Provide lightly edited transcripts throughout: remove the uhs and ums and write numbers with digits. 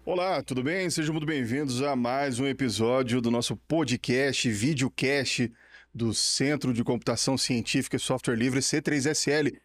Olá, tudo bem? Sejam muito bem-vindos a mais um episódio do nosso podcast, videocast do Centro de Computação Científica e Software Livre C3SL,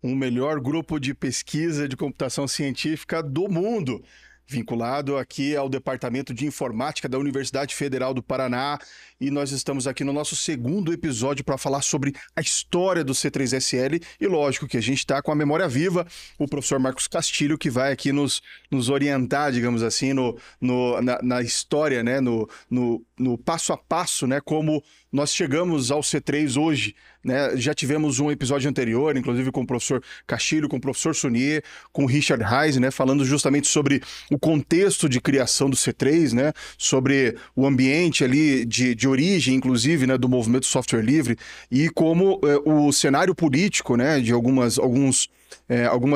o melhor grupo de pesquisa de computação científica do mundo, vinculado aqui ao Departamento de Informática da Universidade Federal do Paraná. E nós estamos aqui no nosso segundo episódio para falar sobre a história do C3SL. E lógico que a gente está com a memória viva, o professor Marcos Castilho, que vai aqui nos orientar, digamos assim, na história, né? no passo a passo, né? Como nós chegamos ao C3 hoje, né? Já tivemos um episódio anterior, inclusive com o professor Castilho, com o professor Sunier, com o Richard Reis, né? Falando justamente sobre o contexto de criação do C3, né? Sobre o ambiente ali de origem, inclusive, né? Do movimento software livre e como o cenário político, né? De algumas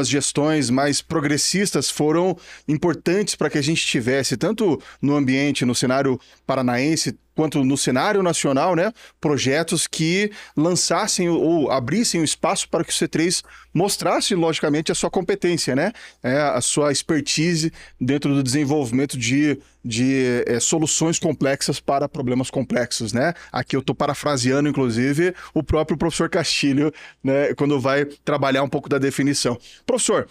gestões mais progressistas foram importantes para que a gente tivesse, tanto no ambiente, no cenário paranaense, quanto no cenário nacional, né, projetos que lançassem ou abrissem o espaço para que o C3 mostrasse, logicamente, a sua competência, né, a sua expertise dentro do desenvolvimento de soluções complexas para problemas complexos, né? Aqui eu estou parafraseando, inclusive, o próprio professor Castilho, né, quando vai trabalhar um pouco da definição. Professor,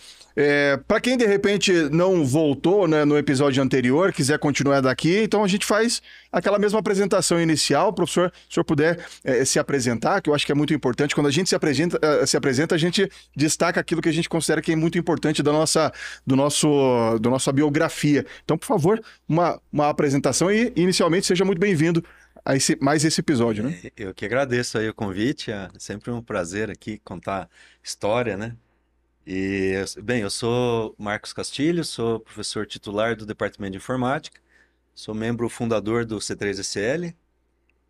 para quem de repente não voltou, né, no episódio anterior, quiser continuar daqui, então a gente faz aquela mesma apresentação inicial. Professor, se o senhor puder se apresentar, que eu acho que é muito importante. Quando a gente se apresenta, a gente destaca aquilo que a gente considera que é muito importante da nossa biografia. Então, por favor, uma apresentação e, inicialmente, seja muito bem-vindo a esse episódio, né? Eu que agradeço aí o convite, é sempre um prazer aqui contar história, né? Bem, eu sou Marcos Castilho, sou professor titular do Departamento de Informática, sou membro fundador do C3SL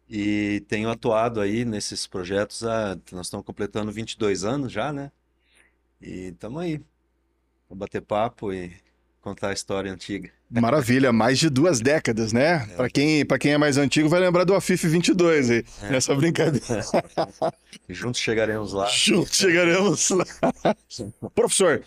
e tenho atuado aí nesses projetos, nós estamos completando 22 anos já, né? E estamos aí para bater papo e contar a história antiga. Maravilha, mais de 2 décadas, né? Para quem é mais antigo vai lembrar do AFIF 22 aí, nessa brincadeira. Juntos chegaremos lá. Juntos chegaremos lá. Professor,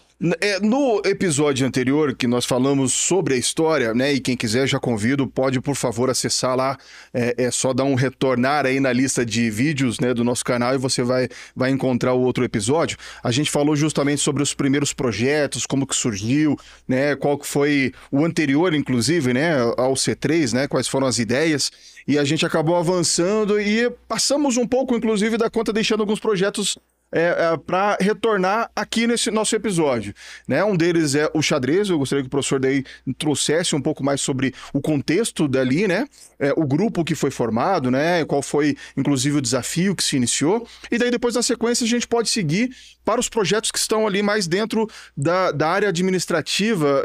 no episódio anterior que nós falamos sobre a história, né? E quem quiser já convido, pode por favor acessar lá, é só dar um retornar aí na lista de vídeos, né, do nosso canal e você vai encontrar o outro episódio. A gente falou justamente sobre os primeiros projetos, como que surgiu, né? Qual que foi o anterior, inclusive, né, ao C3, né? Quais foram as ideias. E a gente acabou avançando e passamos um pouco, inclusive, da conta, deixando alguns projetos para retornar aqui nesse nosso episódio, né? Um deles é o xadrez. Eu gostaria que o professor daí trouxesse um pouco mais sobre o contexto dali, né? O grupo que foi formado, né? Qual foi, inclusive, o desafio que se iniciou. E daí, depois, na sequência, a gente pode seguir para os projetos que estão ali mais dentro da área administrativa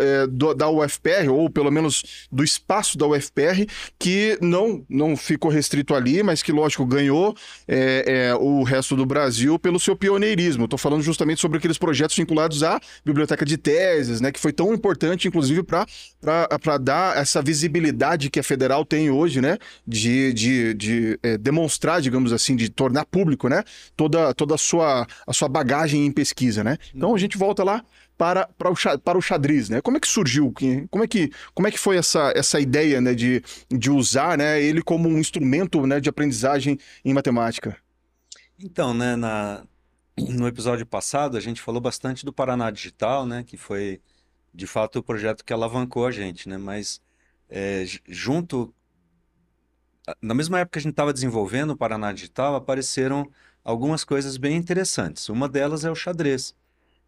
da UFPR, ou pelo menos do espaço da UFPR, que não ficou restrito ali, mas que, lógico, ganhou o resto do Brasil pelo seu pioneirismo. Estou falando justamente sobre aqueles projetos vinculados à biblioteca de teses, né, que foi tão importante, inclusive, para dar essa visibilidade que a Federal tem hoje, né, de demonstrar, digamos assim, de tornar público, né, toda a sua bagagem em pesquisa, né? Então a gente volta lá para o xadrez, né? Como é que surgiu? Como é que foi essa ideia, né, de usar, né, ele como um instrumento, né, de aprendizagem em matemática? Então, né, no episódio passado a gente falou bastante do Paraná Digital, né, que foi de fato o projeto que alavancou a gente, né, mas na mesma época que a gente estava desenvolvendo o Paraná Digital, apareceram algumas coisas bem interessantes. Uma delas é o xadrez,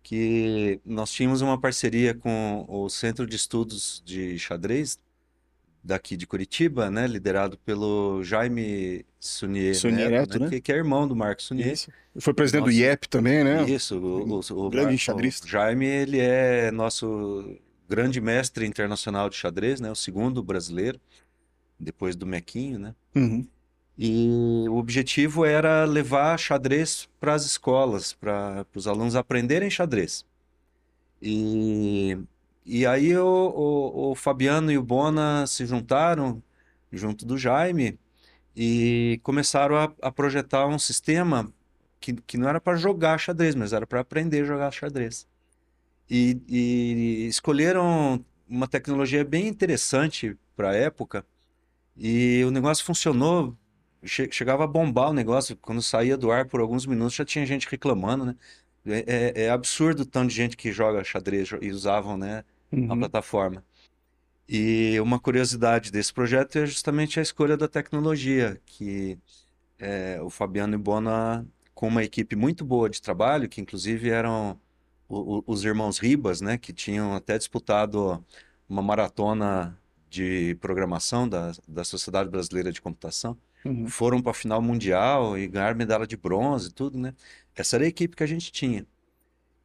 que nós tínhamos uma parceria com o Centro de Estudos de Xadrez daqui de Curitiba, né, liderado pelo Jaime Sunier Neto, né, que é irmão do Marcos Sunier. Isso. Foi presidente do IEP também, né? Isso, o Jaime, ele é nosso grande mestre internacional de xadrez, né, o segundo brasileiro, depois do Mequinho, né? Uhum. E o objetivo era levar xadrez para as escolas, para os alunos aprenderem xadrez. E aí o Fabiano e o Bona se juntaram junto do Jaime e começaram a projetar um sistema que não era para jogar xadrez, mas era para aprender a jogar xadrez. E escolheram uma tecnologia bem interessante para a época, e o negócio funcionou. Chegava a bombar o negócio, quando saía do ar por alguns minutos já tinha gente reclamando, né? É absurdo o tanto de gente que joga xadrez e usavam, né, a Uhum. plataforma. E uma curiosidade desse projeto é justamente a escolha da tecnologia, que o Fabiano e Bona, com uma equipe muito boa de trabalho, que inclusive eram os irmãos Ribas, né, que tinham até disputado uma maratona de programação da Sociedade Brasileira de Computação, Uhum. foram para a final mundial e ganharam medalha de bronze e tudo, né? Essa era a equipe que a gente tinha.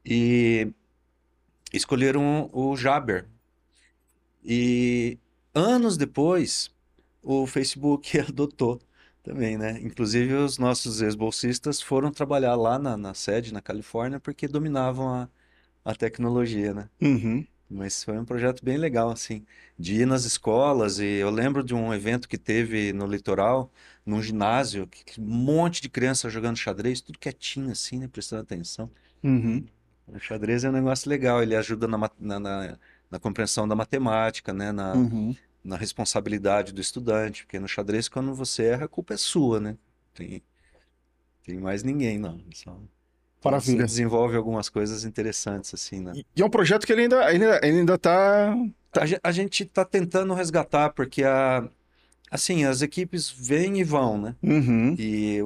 E escolheram o Jaber. E anos depois, o Facebook adotou também, né? Inclusive, os nossos ex-bolsistas foram trabalhar lá na sede, na Califórnia, porque dominavam a tecnologia, né? Uhum. Mas foi um projeto bem legal, assim, de ir nas escolas. E eu lembro de um evento que teve no litoral, num ginásio, que um monte de criança jogando xadrez, tudo quietinho, assim, né? Prestando atenção. Uhum. O xadrez é um negócio legal, ele ajuda na compreensão da matemática, né? Uhum. Na responsabilidade do estudante, porque no xadrez, quando você erra, a culpa é sua, né? Tem, tem mais ninguém, não. Então você Maravilha. desenvolve algumas coisas interessantes, assim, né? E é um projeto que ele ainda tá. A gente está tentando resgatar, porque assim, as equipes vêm e vão, né? Uhum. E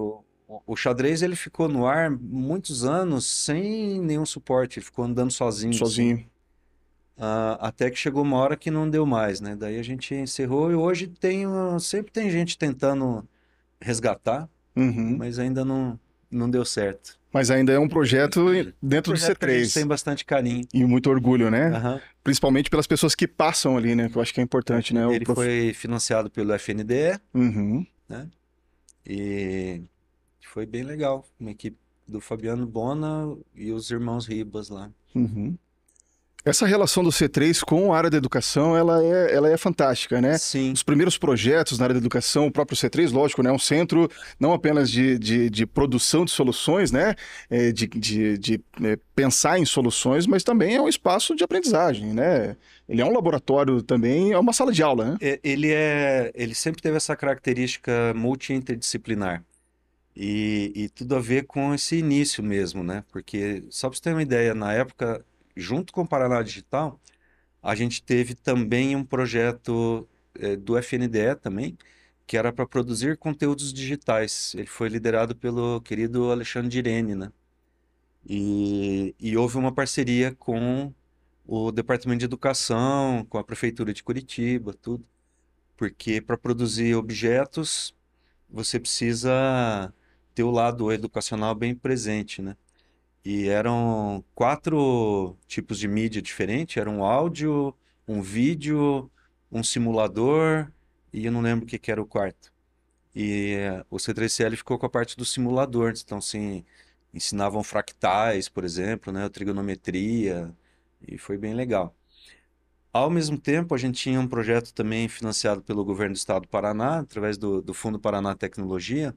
o xadrez ele ficou no ar muitos anos sem nenhum suporte, ele ficou andando sozinho, assim. Sozinho. Até que chegou uma hora que não deu mais, né? Daí a gente encerrou e hoje sempre tem gente tentando resgatar, Uhum. mas ainda não deu certo. Mas ainda é um projeto É um dentro do projeto que a gente tem C3. bastante carinho. E muito orgulho, né? Aham. Principalmente pelas pessoas que passam ali, né? Que eu acho que é importante, né? Ele foi financiado pelo FNDE, Uhum. né? E foi bem legal. Uma equipe do Fabiano Bona e os irmãos Ribas lá. Uhum. Essa relação do C3 com a área da educação, ela é fantástica, né? Sim, Os primeiros projetos na área da educação, o próprio C3, lógico, né? É um centro não apenas de produção de soluções, né? De pensar em soluções, mas também é um espaço de aprendizagem, né? Ele é um laboratório também, é uma sala de aula, né? ele sempre teve essa característica multi-interdisciplinar. E tudo a ver com esse início mesmo, né? Porque, só para você ter uma ideia, na época, junto com o Paraná Digital, a gente teve também um projeto do FNDE também, que era para produzir conteúdos digitais. Ele foi liderado pelo querido Alexandre Irene, né? E houve uma parceria com o Departamento de Educação, com a Prefeitura de Curitiba, tudo. Porque para produzir objetos, você precisa ter o lado educacional bem presente, né? E eram 4 tipos de mídia diferentes, era um áudio, um vídeo, um simulador e eu não lembro o que que era o quarto. E o C3CL ficou com a parte dos simuladores, então assim, ensinavam fractais, por exemplo, né, trigonometria, e foi bem legal. Ao mesmo tempo, a gente tinha um projeto também financiado pelo governo do estado do Paraná, através do Fundo Paraná Tecnologia,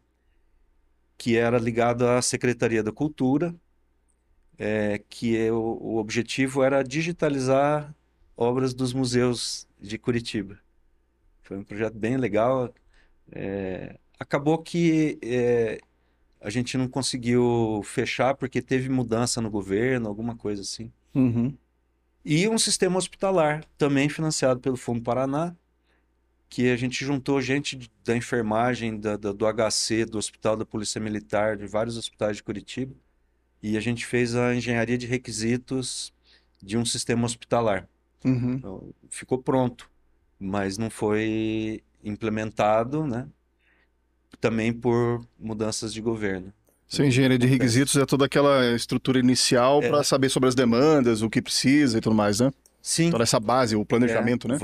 que era ligado à Secretaria da Cultura, o objetivo era digitalizar obras dos museus de Curitiba. Foi um projeto bem legal. Acabou que a gente não conseguiu fechar porque teve mudança no governo, alguma coisa assim. Uhum. E um sistema hospitalar, também financiado pelo Fundo Paraná, que a gente juntou gente da enfermagem, do HC, do Hospital da Polícia Militar, de vários hospitais de Curitiba, e a gente fez a engenharia de requisitos de um sistema hospitalar. Uhum. Então, ficou pronto, mas não foi implementado, né? Também por mudanças de governo. Seu Então, engenheiro de acontece. requisitos é toda aquela estrutura inicial para É, saber sobre as demandas, o que precisa e tudo mais, né? sim, Toda essa base, o planejamento, né?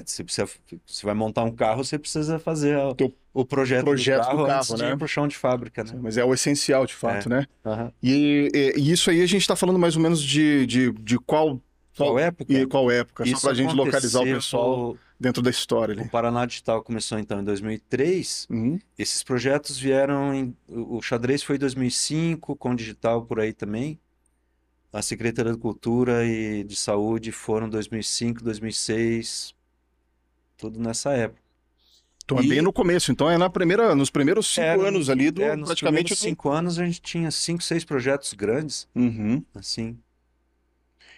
você vai montar um carro, você precisa fazer Teu o projeto do projeto do carro antes carro, de ir né? para o chão de fábrica, né? Sim, mas é o essencial, de fato, É. né? Aham. E isso aí a gente está falando mais ou menos de qual Qual época? E qual época? Só Isso para a gente localizar o aconteceu. pessoal dentro da história O ali. Paraná Digital começou então em 2003. Uhum. Esses projetos vieram o xadrez foi em 2005, com o digital por aí também. A Secretaria da Cultura e de Saúde foram 2005, 2006, tudo nessa época. Então é bem E no começo, então é nos primeiros 5 anos ali nos praticamente primeiros 5 anos a gente tinha 5, 6 projetos grandes, Uhum. assim.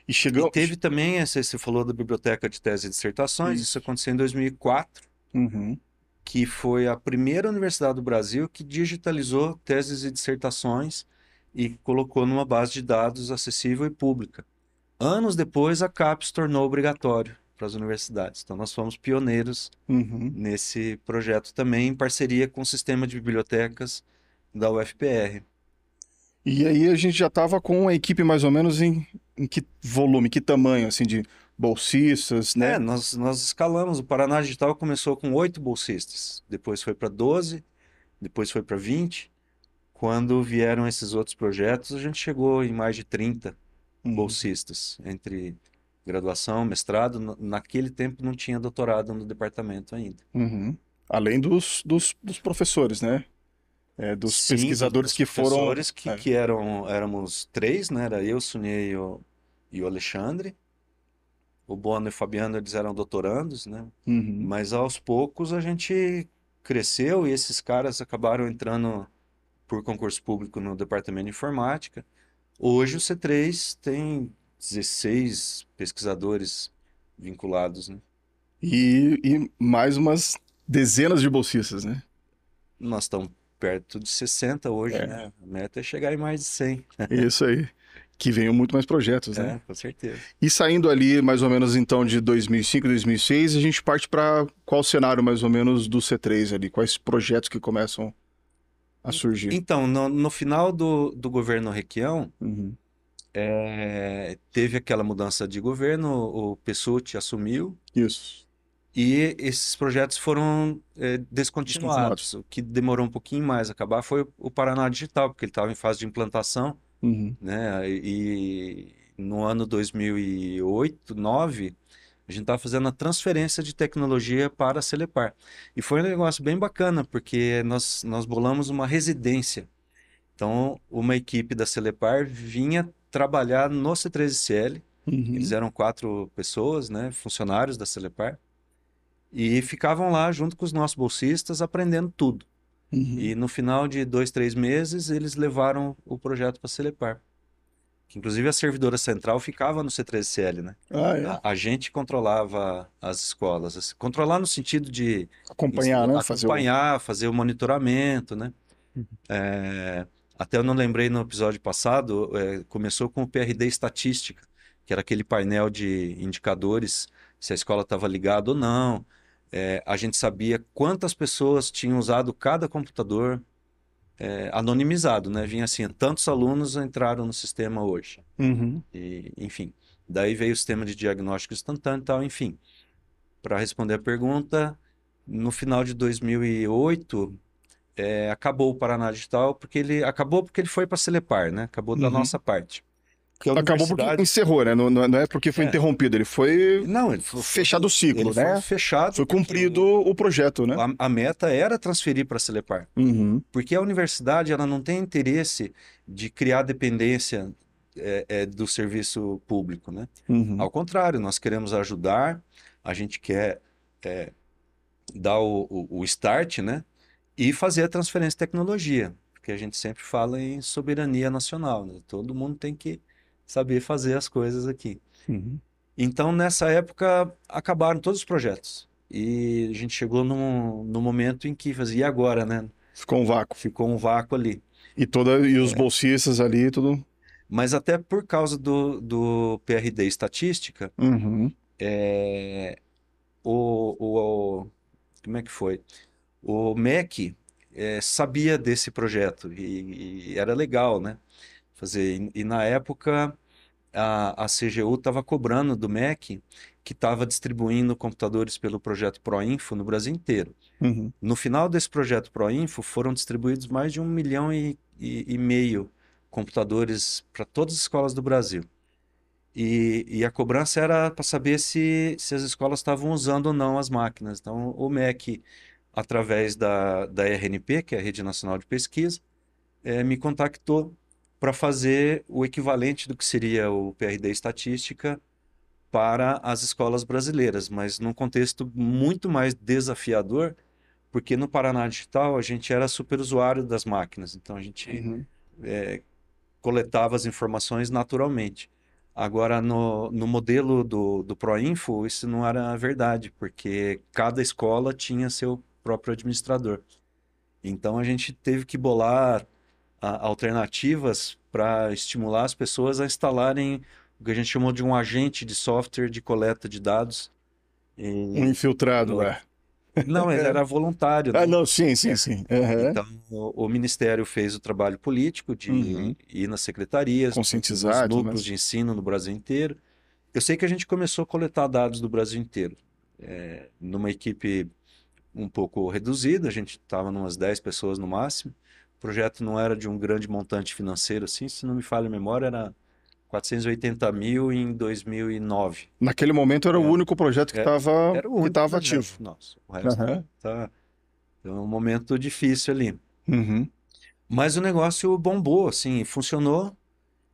E E chegamos. teve também, você falou da Biblioteca de Tese e Dissertações, isso Isso. aconteceu em 2004, Uhum. que foi a primeira universidade do Brasil que digitalizou teses e dissertações e colocou numa base de dados acessível e pública. Anos depois, a CAPES tornou obrigatório para as universidades. Então, nós fomos pioneiros Uhum. nesse projeto também, em parceria com o sistema de bibliotecas da UFPR. E aí a gente já estava com a equipe mais ou menos em que volume, que tamanho, assim, de bolsistas, né? Nós escalamos. O Paraná Digital começou com 8 bolsistas, depois foi para 12, depois foi para 20. Quando vieram esses outros projetos, a gente chegou em mais de 30 Uhum. bolsistas, entre graduação, mestrado. Naquele tempo não tinha doutorado no departamento ainda. Uhum. Além dos professores, né? Dos Sim, pesquisadores dos que foram. professores que éramos três, né? Era eu, Sunei e o Alexandre. O Bono e o Fabiano, eles eram doutorandos, né? Uhum. Mas aos poucos a gente cresceu e esses caras acabaram entrando por concurso público no departamento de informática. Hoje o C3 tem 16 pesquisadores vinculados, né? E mais umas dezenas de bolsistas, né? Nós estamos perto de 60 hoje, É, né? A meta é chegar em mais de 100. isso aí. Que venham muito mais projetos, né? É, com certeza. E saindo ali mais ou menos então de 2005, 2006, a gente parte para qual cenário mais ou menos do C3 ali? Quais projetos que começam a surgir? Então, no final do governo Requião, Uhum. teve aquela mudança de governo, o Pessutti assumiu Isso. e esses projetos foram Descontinuados. descontinuados. O que demorou um pouquinho mais a acabar foi o Paraná Digital, porque ele estava em fase de implantação, Uhum. né? E no ano 2008, 2009, a gente estava fazendo a transferência de tecnologia para a Celepar. E foi um negócio bem bacana, porque nós bolamos uma residência. Então, uma equipe da Celepar vinha trabalhar no C13CL. Eles Uhum. eram 4 pessoas, né, funcionários da Celepar, e ficavam lá junto com os nossos bolsistas aprendendo tudo. Uhum. E no final de 2, 3 meses, eles levaram o projeto para a Celepar. Que, inclusive, a servidora central ficava no C13CL, né? Ah, é. A gente controlava as escolas. Assim, controlar no sentido de Acompanhar, né? Fazer o. acompanhar, fazer o monitoramento, né? Até eu não lembrei no episódio passado, começou com o PRD Estatística, que era aquele painel de indicadores, se a escola estava ligada ou não. A gente sabia quantas pessoas tinham usado cada computador, anonimizado, né? Vinha assim, tantos alunos entraram no sistema hoje. Uhum. E, enfim, daí veio o sistema de diagnóstico instantâneo e tal, enfim. Para responder a pergunta, no final de 2008, acabou o Paraná Digital, porque ele foi para a Celepar, né? Acabou da Uhum. nossa parte. Que a Acabou porque universidade. encerrou, né? Não é porque foi É, interrompido, ele foi não, fechado o ciclo, ele foi né? fechado Foi porque cumprido o projeto, né? a meta era transferir para a Celepar. Uhum. Porque a universidade ela não tem interesse de criar dependência do serviço público, né? Uhum. Ao contrário, nós queremos ajudar, a gente quer dar o start, né? E fazer a transferência de tecnologia, porque a gente sempre fala em soberania nacional, né? Todo mundo tem que saber fazer as coisas aqui. Uhum. Então, nessa época, acabaram todos os projetos. E a gente chegou no momento em que fazia, e agora, né? Ficou um vácuo. Ficou um vácuo ali. E os bolsistas ali, tudo. Mas até por causa do PRD Estatística, Uhum. como é que foi? O MEC sabia desse projeto e era legal, né? Fazer. E na época a CGU estava cobrando do MEC que estava distribuindo computadores pelo projeto Proinfo no Brasil inteiro. Uhum. No final desse projeto Proinfo foram distribuídos mais de 1,5 milhão computadores para todas as escolas do Brasil. e a cobrança era para saber se as escolas estavam usando ou não as máquinas. Então, o MEC, através da RNP, que é a Rede Nacional de Pesquisa, me contactou para fazer o equivalente do que seria o PRD Estatística para as escolas brasileiras, mas num contexto muito mais desafiador, porque no Paraná Digital a gente era superusuário das máquinas, então a gente Uhum. coletava as informações naturalmente. Agora, no modelo do ProInfo, isso não era verdade, porque cada escola tinha seu próprio administrador. Então, a gente teve que bolar alternativas para estimular as pessoas a instalarem o que a gente chamou de um agente de software de coleta de dados. Um E, infiltrado lá. não, ele era voluntário, Ah, né? não, sim, sim, sim. Aham. Então, o Ministério fez o trabalho político de Uhum. ir nas secretarias, nos Conscientizar e tudo núcleos mais. de ensino no Brasil inteiro. Eu sei que a gente começou a coletar dados do Brasil inteiro, numa equipe um pouco reduzida, a gente estava umas 10 pessoas no máximo. O projeto não era de um grande montante financeiro, assim, se não me falha a memória, era 480 mil em 2009. Naquele momento era o É, único projeto era o que único estava projeto ativo. nosso. O resto Aham. tá, é um momento difícil ali. Uhum. Mas o negócio bombou, assim, funcionou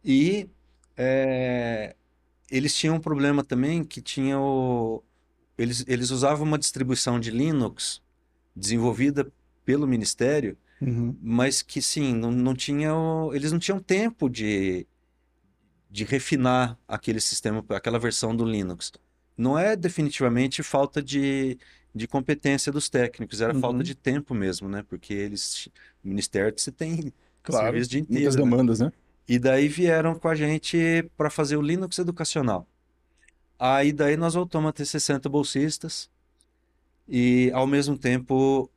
e é, eles tinham um problema também que tinha eles usavam uma distribuição de Linux desenvolvida pelo Ministério, Uhum. mas que sim, não tinha eles não tinham tempo de refinar aquele sistema, aquela versão do Linux. Não é definitivamente falta de competência dos técnicos, era falta Uhum. de tempo mesmo, né? Porque o Ministério você tem Claro. serviço o dia Muitas inteiro, né? demandas, né? E daí vieram com a gente para fazer o Linux educacional. Aí daí nós voltamos a ter 60 bolsistas e ao mesmo tempo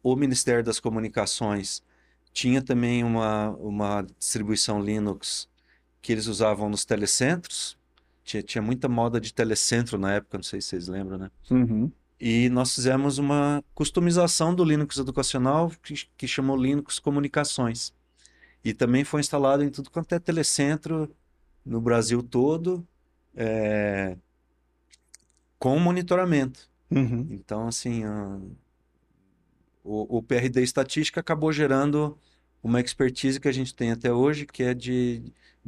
o Ministério das Comunicações tinha também uma distribuição Linux que eles usavam nos telecentros. Tinha muita moda de telecentro na época, não sei se vocês lembram, né? Uhum. E nós fizemos uma customização do Linux educacional que chamou Linux Comunicações. E também foi instalado em tudo quanto é telecentro no Brasil todo, é, com monitoramento. Uhum. Então, assim, o PRD Estatística acabou gerando uma expertise que a gente tem até hoje, que é de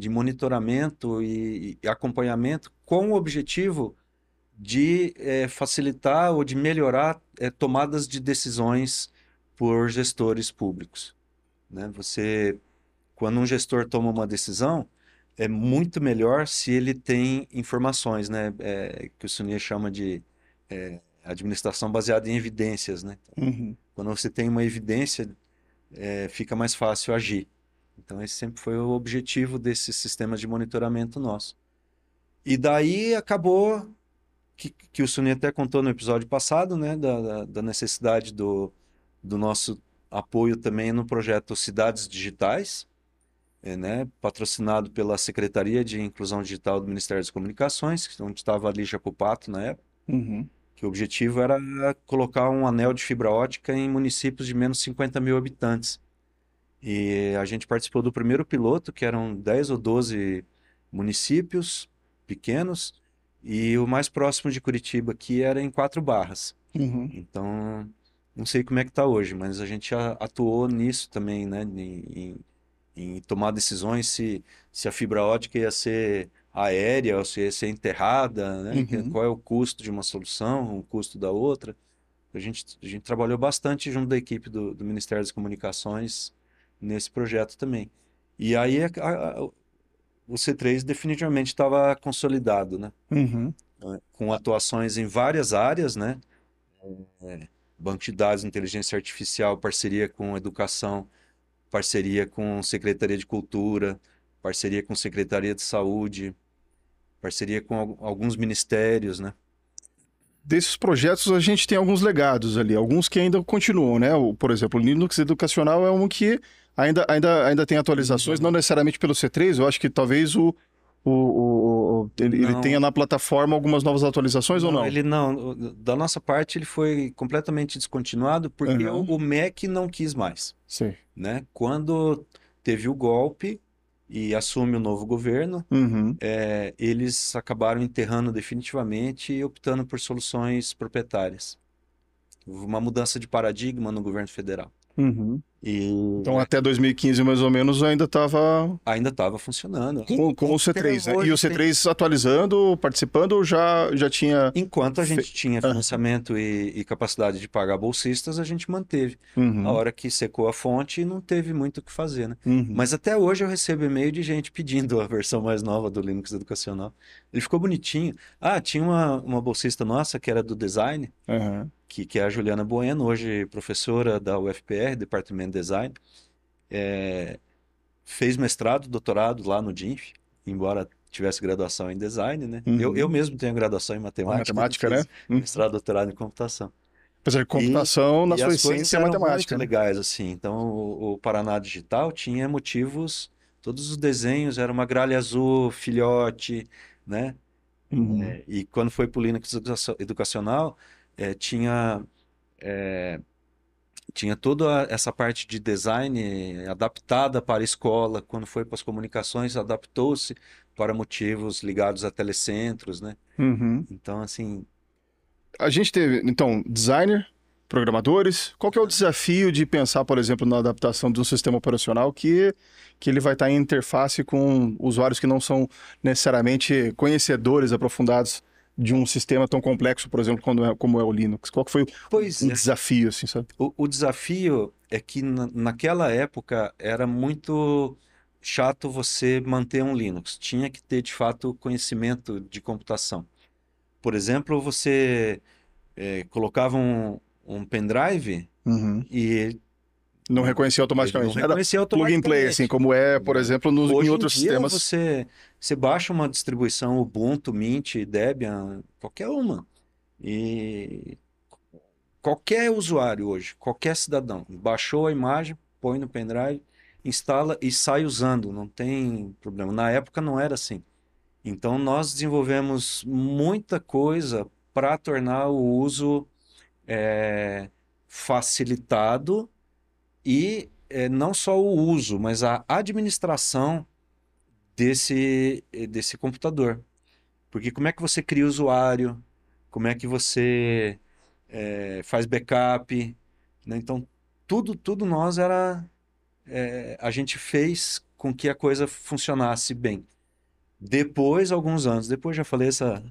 monitoramento e acompanhamento com o objetivo de facilitar ou de melhorar tomadas de decisões por gestores públicos, né? Quando um gestor toma uma decisão, é muito melhor se ele tem informações, né? Que o Sunir chama de administração baseada em evidências, né? Uhum. Quando você tem uma evidência, fica mais fácil agir. Então, esse sempre foi o objetivo desses sistemas de monitoramento nosso. E daí acabou que o Sunir até contou no episódio passado, né? Da necessidade do nosso apoio também no projeto Cidades Digitais, né, patrocinado pela Secretaria de Inclusão Digital do Ministério das Comunicações, onde estava a Lígia Pupato na época, Uhum. que o objetivo era colocar um anel de fibra ótica em municípios de menos 50 mil habitantes. E a gente participou do primeiro piloto, que eram 10 ou 12 municípios pequenos, e o mais próximo de Curitiba aqui era em Quatro Barras. Uhum. Então, não sei como é que está hoje, mas a gente atuou nisso também, né? Em tomar decisões se a fibra ótica ia ser aérea ou se ia ser enterrada, né? Uhum. Qual é o custo de uma solução, o custo da outra. A gente trabalhou bastante junto da equipe do Ministério das Comunicações nesse projeto também. E aí o C3 definitivamente estava consolidado, né? Uhum. Com atuações em várias áreas, né? Banco de dados, inteligência artificial, parceria com educação, parceria com Secretaria de Cultura, parceria com Secretaria de Saúde, parceria com alguns ministérios, né? Desses projetos a gente tem alguns legados ali, alguns que ainda continuam, né? Por exemplo, o Linux Educacional é um que ainda tem atualizações, não Não, necessariamente pelo C3, eu acho que talvez ele tenha não, na plataforma algumas novas atualizações ou não, não? ele não. Da nossa parte, ele foi completamente descontinuado porque Aham, o MEC não quis mais, sei. né? Quando teve o golpe, e assume o novo governo, Uhum. eles acabaram enterrando definitivamente e optando por soluções proprietárias. Houve uma mudança de paradigma no governo federal. Uhum. E Então, até 2015, mais ou menos, ainda estava ainda estava funcionando. com o Até C3, né? E o hoje tem. C3 atualizando, participando, ou já tinha... Enquanto a fe- gente tinha Ah, financiamento e capacidade de pagar bolsistas, a gente manteve. A uhum. hora que secou a fonte, não teve muito o que fazer, né? Uhum. Mas até hoje eu recebo e-mail de gente pedindo a versão mais nova do Linux Educacional. Ele ficou bonitinho. Ah, tinha uma bolsista nossa que era do design, Aham. que é a Juliana Bueno, hoje professora da UFPR, Departamento de Design. Fez mestrado, doutorado lá no DINF, embora tivesse graduação em design, né? Eu Uhum. mesmo tenho graduação em Em matemática e matemática, né? fiz mestrado, doutorado em computação. Apesar de E, computação, na e sua as coisas essência, é eram muito matemática, né? legais, assim. Então, o Paraná Digital tinha motivos, todos os desenhos eram uma gralha azul, filhote, né? Uhum. E quando foi para o Linux Educacional, tinha toda essa parte de design adaptada para a escola. Quando foi para as comunicações, adaptou-se para motivos ligados a telecentros, né? Uhum. Então, assim, A gente teve, então, designer, programadores. Qual que é o desafio de pensar, por exemplo, na adaptação de um sistema operacional que ele vai estar em interface com usuários que não são necessariamente conhecedores aprofundados de um sistema tão complexo, por exemplo, como é o Linux? Qual que foi pois um é. desafio, assim, sabe? O desafio é que naquela época era muito chato você manter um Linux. Tinha que ter, de fato, conhecimento de computação. Por exemplo, você colocava um pendrive Uhum. e Não reconhecia ele não automaticamente. Era reconhecia plug and play, assim, automaticamente, como é, por né? exemplo, em Hoje em outros dia sistemas. você baixa uma distribuição Ubuntu, Mint, Debian, qualquer uma, e qualquer usuário hoje, qualquer cidadão, baixou a imagem, põe no pendrive, instala e sai usando, não tem problema. Na época não era assim. Então nós desenvolvemos muita coisa para tornar o uso facilitado e não só o uso, mas a administração desse computador. Porque como é que você cria usuário? Como é que você faz backup? Né? Então, tudo nós a gente fez com que a coisa funcionasse bem. Depois, alguns anos depois, já falei essa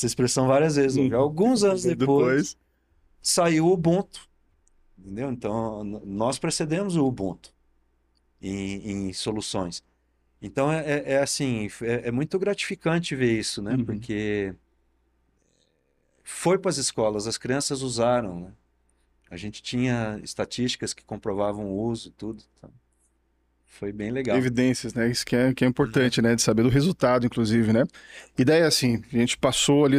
expressão várias vezes, hoje. Uhum. Alguns anos depois, Depois. saiu o Ubuntu, entendeu? Então, nós precedemos o Ubuntu em soluções. Então é assim, é muito gratificante ver isso, né? Uhum. Porque foi para as escolas, as crianças usaram, né? A gente tinha estatísticas que comprovavam o uso e tudo. Então, foi bem legal. Evidências, né? Isso que é Uhum. importante, né? De saber do resultado, inclusive, né? E daí, assim, a gente passou ali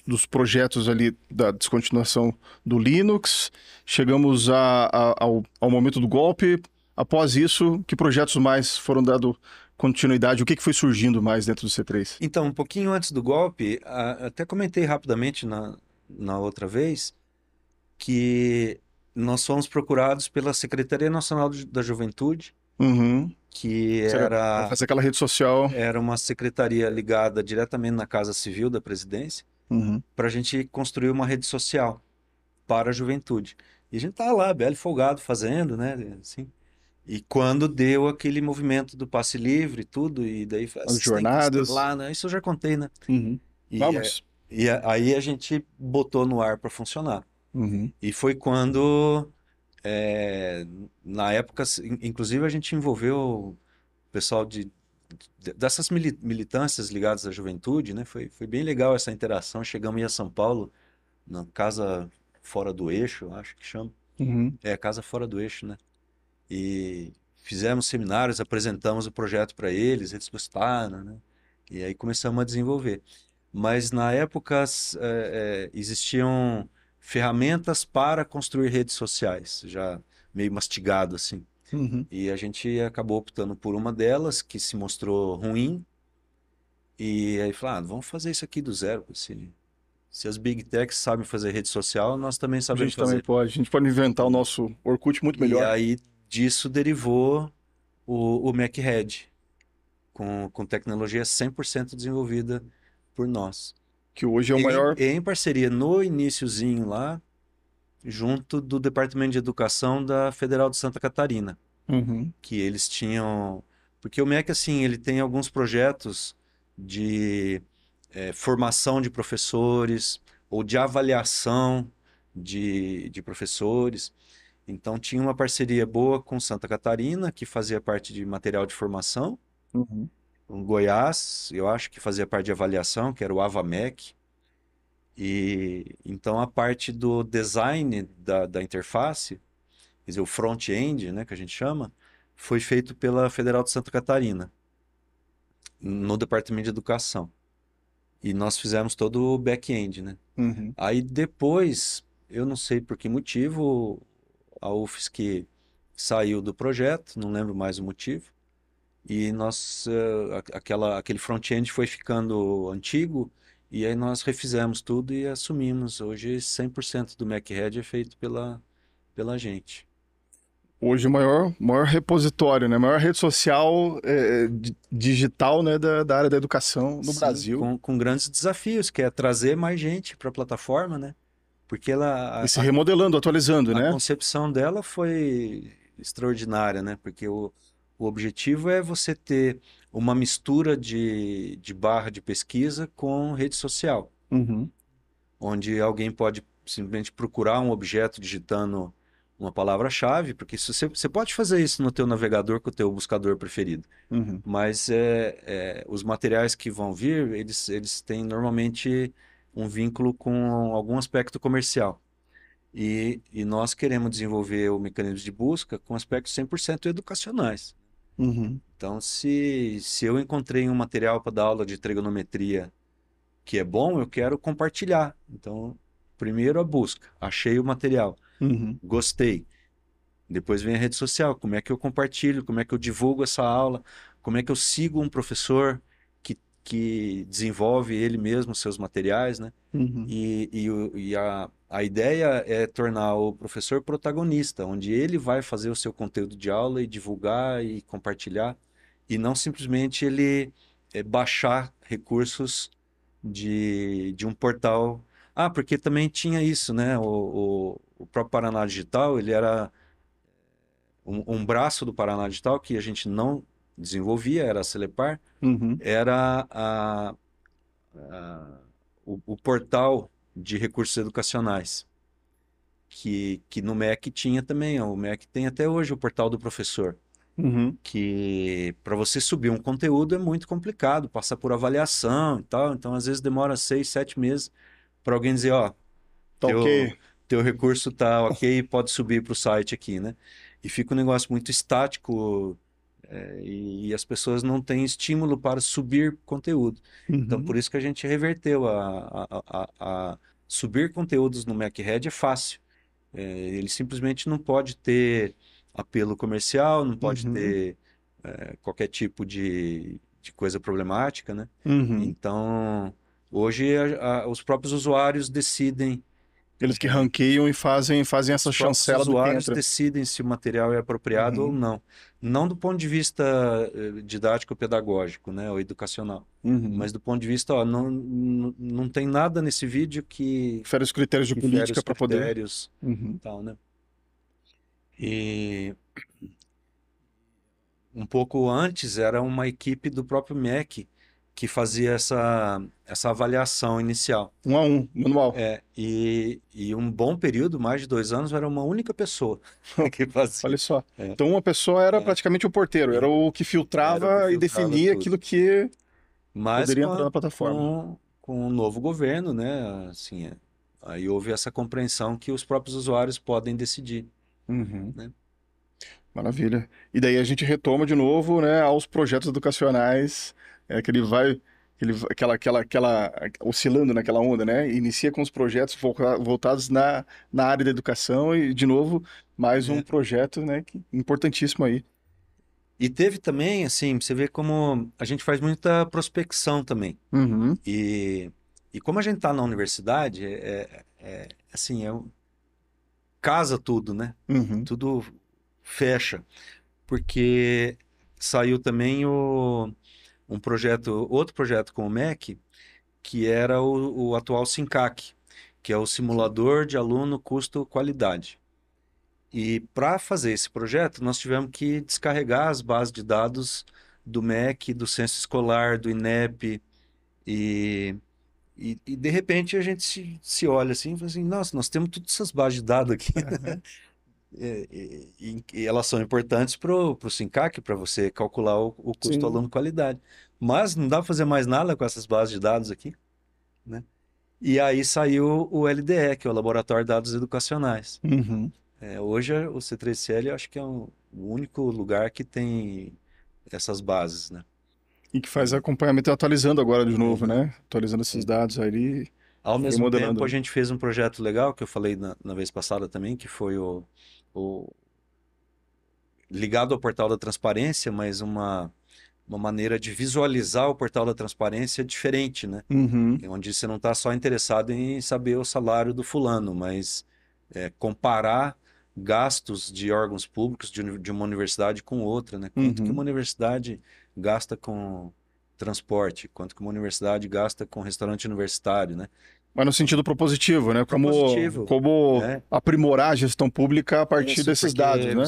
dos projetos ali da descontinuação do Linux, chegamos ao momento do golpe. Após isso, que projetos mais foram dando continuidade? O que foi surgindo mais dentro do C3? Então, um pouquinho antes do golpe, até comentei rapidamente na outra vez que nós fomos procurados pela Secretaria Nacional da Juventude, Uhum. que Para fazer aquela rede social. era uma secretaria ligada diretamente na Casa Civil da Presidência, Uhum. para a gente construir uma rede social para a juventude. E a gente tá lá, belo e folgado, fazendo, né? Assim. E quando deu aquele movimento do passe livre e tudo, e daí falei, As vocês têm que jornadas. instalar, né? Isso eu já contei, né? Uhum. E, Vamos. aí a gente botou no ar para funcionar. Uhum. E foi quando, é, na época, inclusive a gente envolveu o pessoal dessas militâncias ligadas à juventude, né? Foi bem legal essa interação. Chegamos em São Paulo, na Casa Fora do Eixo, acho que chama. Uhum. É, Casa Fora do Eixo, né? E fizemos seminários, apresentamos o projeto para eles, eles gostaram, né? E aí começamos a desenvolver. Mas na época existiam ferramentas para construir redes sociais, já meio mastigado assim. Uhum. E a gente acabou optando por uma delas que se mostrou ruim. E aí falou, vamos fazer isso aqui do zero. Se as Big Techs sabem fazer rede social, nós também A sabemos gente também fazer. pode. A gente pode inventar o E, nosso Orkut muito e melhor. aí disso derivou. o MacRed, com tecnologia 100% desenvolvida por nós. Que hoje é o Em, maior. em parceria no iniciozinho lá, junto do Departamento de Educação da Federal de Santa Catarina, Uhum, que eles tinham... Porque o MEC, assim, ele tem alguns projetos de formação de professores ou de avaliação de professores. Então, tinha uma parceria boa com Santa Catarina, que fazia parte de material de formação, uhum, com Goiás, eu acho que fazia parte de avaliação, que era o AvaMec. E então a parte do design da interface, quer dizer, o front-end, né, que a gente chama, foi feito pela Federal de Santa Catarina, no Departamento de Educação. E nós fizemos todo o back-end, né? uhum. Aí depois, eu não sei por que motivo, a UFSC saiu do projeto, não lembro mais o motivo, e nós, aquele front-end foi ficando antigo, e aí nós refizemos tudo e assumimos. Hoje 100% do MacRed é feito pela gente. Hoje o maior repositório, né? Maior rede social digital, né, da área da educação no Sim, Brasil. com grandes desafios, que é trazer mais gente para a plataforma, né? Porque E se remodelando, atualizando, a né? concepção dela foi extraordinária, né? Porque o objetivo é você ter uma mistura de barra de pesquisa com rede social, Uhum, onde alguém pode simplesmente procurar um objeto digitando uma palavra-chave, porque se você pode fazer isso no teu navegador com o teu buscador preferido, uhum, mas os materiais que vão vir, eles têm normalmente um vínculo com algum aspecto comercial. E nós queremos desenvolver o mecanismo de busca com aspectos 100% educacionais. uhum, Então, se eu encontrei um material para dar aula de trigonometria que é bom, eu quero compartilhar. Então, primeiro a busca, achei o material, uhum, gostei. Depois vem a rede social, como é que eu compartilho, como é que eu divulgo essa aula, como é que eu sigo um professor que desenvolve ele mesmo seus materiais, né? uhum, E a ideia é tornar o professor protagonista, onde ele vai fazer o seu conteúdo de aula e divulgar e compartilhar, e não simplesmente ele baixar recursos de um portal. Ah, porque também tinha isso, né? O próprio Paraná Digital, ele era um braço do Paraná Digital que a gente não desenvolvia, era a Celepar, uhum, era a- o portal de recursos educacionais, que no MEC tinha também. Ó, o MEC tem até hoje o portal do professor, uhum. que para você subir um conteúdo é muito complicado, passar por avaliação e tal, então às vezes demora 6, 7 meses para alguém dizer, ó, Tá ok. teu recurso tá ok, pode subir para o site aqui, né? E fica um negócio muito estático, e as pessoas não têm estímulo para subir conteúdo. Então, Uhum, por isso que a gente reverteu a subir conteúdos no MacRed é fácil. Ele simplesmente não pode ter apelo comercial, não pode uhum, ter qualquer tipo de coisa problemática, né? uhum. Então, hoje os próprios usuários decidem Eles que ranqueiam e fazem essa os próprios chancela do que usuários entra. decidem se o material é apropriado ou Uhum, não. Não do ponto de vista didático-pedagógico, né, ou educacional, uhum. mas do ponto de vista, ó, não tem nada nesse vídeo Fere os critérios de que fere política os para poder. critérios, Uhum, tal, né? E um pouco antes era uma equipe do próprio MEC que fazia essa avaliação inicial. 1 a 1, manual. E um bom período, mais de 2 anos, era uma única pessoa que Olha fazia. só. É, Então uma pessoa era é. praticamente o porteiro, era E o que era o que filtrava e filtrava definia tudo. aquilo que Mas poderia com, entrar a- na plataforma. com o novo governo, né? Assim, aí houve essa compreensão que os próprios usuários podem decidir, Uhum, né? maravilha. E daí a gente retoma de novo, né, aos projetos educacionais, que aquela oscilando naquela onda, né? Inicia com os projetos voltados na área da educação e de novo mais um É. projeto, né, importantíssimo aí. E teve também, assim, você vê como a gente faz muita prospecção também. Uhum, E como a gente está na universidade, assim, casa tudo, né? uhum, Tudo fecha. Porque saiu também outro projeto com o MEC, que era o atual SINCAC, que é o Simulador de Aluno Custo-Qualidade. E para fazer esse projeto, nós tivemos que descarregar as bases de dados do MEC, do Censo Escolar, do INEP, e, e de repente a gente se olha assim e fala assim, nossa, nós temos todas essas bases de dados aqui, e elas são importantes para o SINCAC, para você calcular o custo Sim. aluno-qualidade. Mas não dá para fazer mais nada com essas bases de dados aqui, né? E aí saiu o LDE, que é o Laboratório de Dados Educacionais. Uhum. Hoje o C3CL eu acho que é o único lugar que tem essas bases, né? E que faz E, acompanhamento e atualizando agora de novo, uhum, né? Atualizando esses sim. dados aí, Ao mesmo remodelando, tempo, a né? gente fez um projeto legal que eu falei na vez passada também, que foi o ligado ao portal da transparência, mas uma maneira de visualizar o portal da transparência diferente, né? Uhum. Onde você não está só interessado em saber o salário do fulano, mas comparar gastos de órgãos públicos de uma universidade com outra, né? Quanto que uma Uhum. universidade gasta com transporte, quanto que uma universidade gasta com restaurante universitário, né? Mas no Então, sentido propositivo, né? Como, propositivo, como né? aprimorar a gestão pública a partir Isso, desses dados, porque né?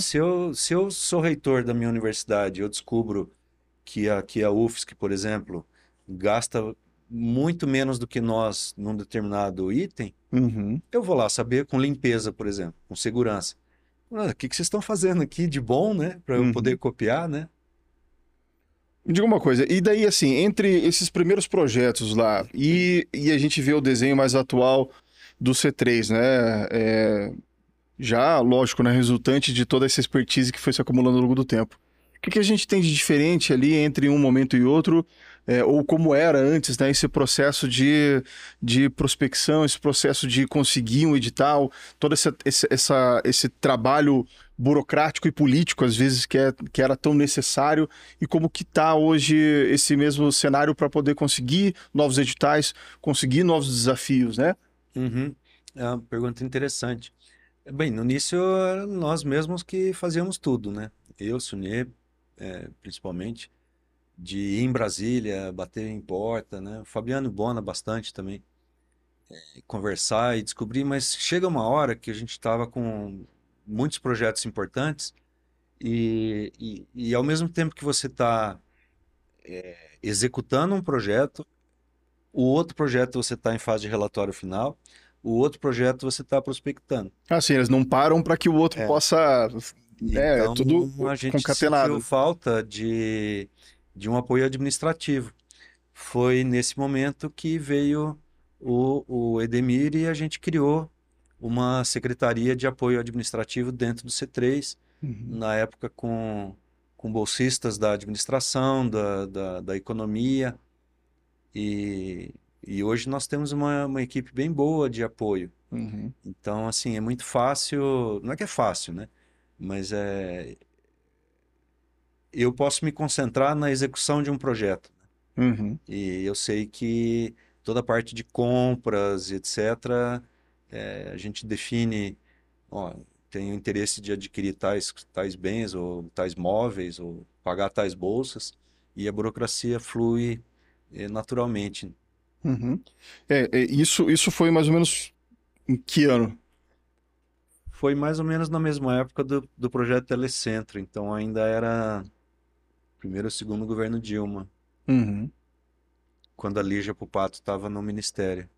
se eu sou reitor da minha universidade, eu descubro que a UFSC, por exemplo, gasta muito menos do que nós num determinado item, Uhum. eu vou lá saber com limpeza, por exemplo, com segurança. O que vocês estão fazendo aqui de bom, né? Para eu poder Uhum. copiar, né? Me diga uma coisa, e daí, assim, entre esses primeiros projetos lá e a gente vê o desenho mais atual do C3, né? Já, lógico, né? Resultante de toda essa expertise que foi se acumulando ao longo do tempo. O que que a gente tem de diferente ali entre um momento e outro, ou como era antes, né? Esse processo de prospecção, esse processo de conseguir um edital, todo esse trabalho burocrático e político, às vezes, que era tão necessário, e como que está hoje esse mesmo cenário para poder conseguir novos editais, conseguir novos desafios, né? Uhum. É uma pergunta interessante. Bem, no início era nós mesmos que fazíamos tudo, né? Eu, Sunê, principalmente, de ir em Brasília, bater em porta, né? O Fabiano Bona bastante também, conversar e descobrir, mas chega uma hora que a gente estava com muitos projetos importantes e ao mesmo tempo que você está executando um projeto, o outro projeto você está em fase de relatório final, o outro projeto você está prospectando. Assim, eles não param para que o outro É. possa, né? É Então tudo a gente sentiu concatenado. falta de um apoio administrativo. Foi nesse momento que veio o Edemir e a gente criou uma secretaria de apoio administrativo dentro do C3, Uhum. na época com bolsistas da administração, da economia, e, e hoje nós temos uma equipe bem boa de apoio. Uhum. Então, assim, é muito fácil, não é que é fácil, né? Mas eu posso me concentrar na execução de um projeto. Uhum. E eu sei que toda a parte de compras, etc., a gente define, ó, tenho interesse de adquirir tais bens ou tais móveis ou pagar tais bolsas, e a burocracia flui naturalmente. Uhum. Isso foi mais ou menos em que ano? Foi mais ou menos na mesma época do projeto Telecentro, então ainda era primeiro ou segundo governo Dilma, Uhum. quando a Lígia Pupato estava no ministério.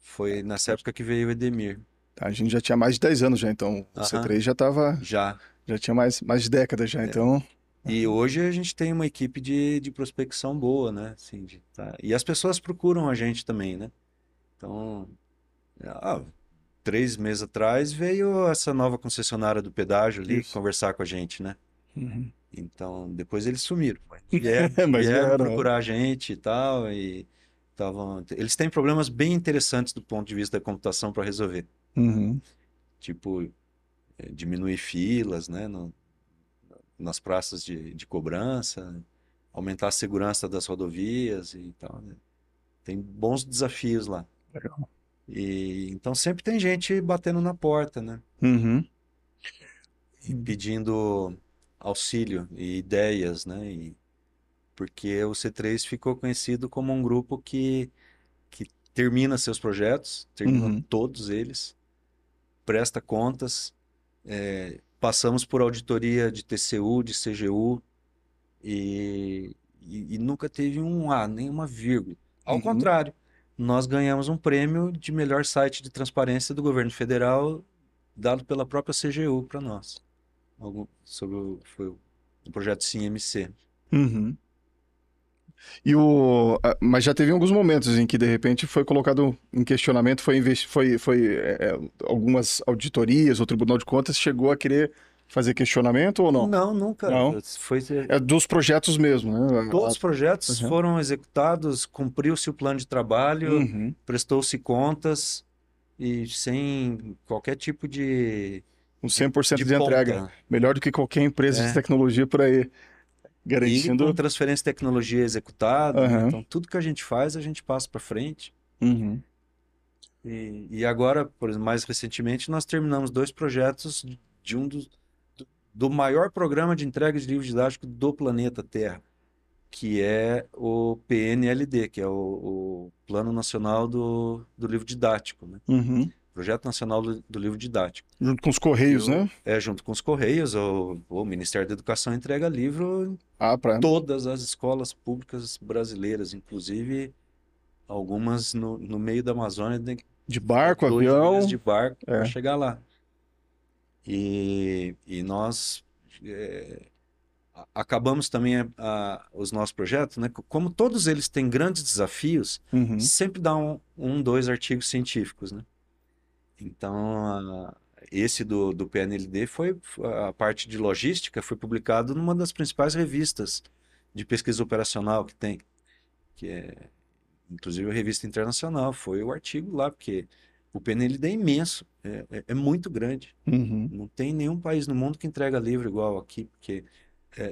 Foi nessa época que veio o Edemir. A gente já tinha mais de 10 anos já, então o Aham, C3 já tava, já. já tinha mais de décadas já, É. então. E hoje a gente tem uma equipe de prospecção boa, né? Assim, e as pessoas procuram a gente também, né? Então, ah, 3 meses atrás veio essa nova concessionária do pedágio ali Isso. conversar com a gente, né? Uhum. Então, depois eles sumiram. Mas vieram, Mas vieram vieram, né? procurar a gente e tal, e eles têm problemas bem interessantes do ponto de vista da computação para resolver. Uhum. Tipo, diminuir filas, né? Nas praças de cobrança, aumentar a segurança das rodovias e tal, né? Tem bons desafios lá. Legal. E então sempre tem gente batendo na porta, né? Uhum. E pedindo auxílio e ideias, né? Porque o C3 ficou conhecido como um grupo que termina seus projetos, termina Uhum. todos eles, presta contas, passamos por auditoria de TCU, de CGU e nunca teve um A, nem uma vírgula. Ao Uhum. contrário, nós ganhamos um prêmio de melhor site de transparência do governo federal, dado pela própria CGU para nós, foi o projeto SIM-MC. Uhum. Mas já teve alguns momentos em que, de repente, foi colocado em questionamento, algumas auditorias, o Tribunal de Contas chegou a querer fazer questionamento ou não? Não, nunca. Não. Foi, É dos projetos mesmo, né? todos os projetos Uhum. foram executados, cumpriu-se o plano de trabalho, Uhum. prestou-se contas e sem qualquer tipo de, Um de, 100% de de entrega. ponta. Melhor do que qualquer empresa de É. tecnologia por aí. E com Garantindo. transferência de tecnologia executada, né? Aham. Então, tudo que a gente faz, a gente passa para frente. Uhum. E agora, por exemplo, mais recentemente, nós terminamos 2 projetos de do maior programa de entrega de livro didático do planeta Terra, que é o PNLD, que é o Plano Nacional do Livro Didático, né? Uhum. Projeto Nacional do Livro Didático. Junto com os Correios, né? Junto com os Correios, o Ministério da Educação entrega livro em Ah, pra... todas as escolas públicas brasileiras, inclusive algumas no meio da Amazônia, tem que De dar barco, 2 dias de avião. barco para É. chegar lá. E nós acabamos também os nossos projetos, né? Como todos eles têm grandes desafios, Uhum. sempre dá dois artigos científicos, né? Então, esse do PNLD foi a parte de logística, foi publicado numa das principais revistas de pesquisa operacional que tem, que é inclusive a revista internacional, foi o artigo lá, porque o PNLD é imenso, é muito grande. Uhum. Não tem nenhum país no mundo que entrega livro igual aqui, porque